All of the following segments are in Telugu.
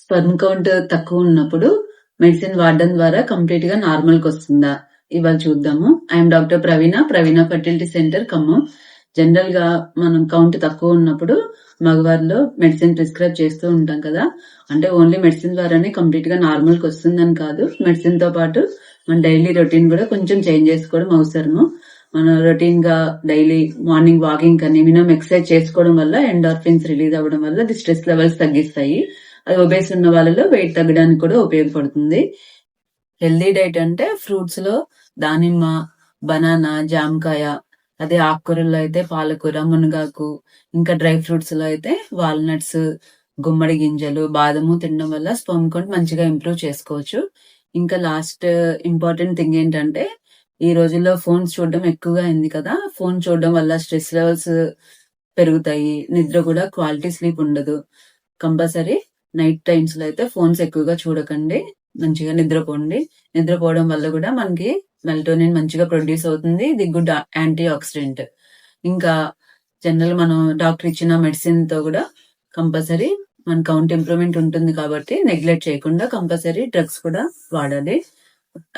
స్పెర్మ్ కౌంట్ తక్కువ ఉన్నప్పుడు మెడిసిన్ వాడడం ద్వారా కంప్లీట్ గా నార్మల్ కి వస్తుందా? ఇవాళ చూద్దాము. I'm doctor Praveena fertility centre Khammam. General గా మనం కౌంట్ తక్కువ ఉన్నప్పుడు మగవారిలో మెడిసిన్ ప్రిస్క్రైబ్ చేస్తూ ఉంటాం కదా. అంటే ఓన్లీ మెడిసిన్ ద్వారానే కంప్లీట్ గా నార్మల్ కి వస్తుందని కాదు, మెడిసిన్ తో పాటు మన డైలీ రొటీన్ కూడా కొంచెం చేంజ్ చేసుకోవడం అవసరము. మన రొటీన్ గా డైలీ మార్నింగ్ వాకింగ్ కానీ మినిమం ఎక్సర్సైజ్ చేసుకోవడం వల్ల ఎండార్ఫిన్స్ రిలీజ్ అవ్వడం వల్ల అది స్ట్రెస్ లెవెల్స్ తగ్గిస్తాయి. అది ఒబేస్ ఉన్న వాళ్ళలో వెయిట్ తగ్గడానికి కూడా ఉపయోగపడుతుంది. హెల్దీ డైట్ అంటే ఫ్రూట్స్ లో దానిమ్మ, బనానా, జామకాయ, అదే ఆకుకూరల్లో అయితే పాలకూర, మునగాకు, ఇంకా డ్రై ఫ్రూట్స్ లో అయితే వాల్నట్స్, గుమ్మడి గింజలు, బాదము తినడం వల్ల స్పెర్మ్ కౌంట్ మంచిగా ఇంప్రూవ్ చేసుకోవచ్చు. ఇంకా లాస్ట్ ఇంపార్టెంట్ థింగ్ ఏంటంటే, ఈ రోజుల్లో ఫోన్స్ చూడడం ఎక్కువగా అయింది కదా. ఫోన్ చూడడం వల్ల స్ట్రెస్ లెవెల్స్ పెరుగుతాయి, నిద్ర కూడా క్వాలిటీ స్లీప్ ఉండదు. కంపల్సరీ నైట్ టైమ్స్ లో అయితే ఫోన్స్ ఎక్కువగా చూడకండి, మంచిగా నిద్రపోండి. నిద్రపోవడం వల్ల కూడా మనకి మెలటోనిన్ మంచిగా ప్రొడ్యూస్ అవుతుంది, ఇది గుడ్ యాంటీ ఆక్సిడెంట్. ఇంకా జనరల్ మనం డాక్టర్ ఇచ్చిన మెడిసిన్ తో కూడా కంపల్సరీ మన కౌంట్ ఇంప్రూవ్మెంట్ ఉంటుంది కాబట్టి నెగ్లెక్ట్ చేయకుండా కంపల్సరీ డ్రగ్స్ కూడా వాడాలి.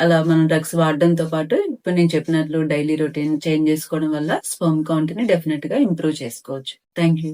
అలా మనం డ్రగ్స్ వాడడంతో పాటు ఇప్పుడు నేను చెప్పినట్లు డైలీ రొటీన్ చేంజ్ చేసుకోవడం వల్ల స్పెర్మ్ కౌంట్ ని డెఫినెట్ గా ఇంప్రూవ్ చేసుకోవచ్చు. Thank you.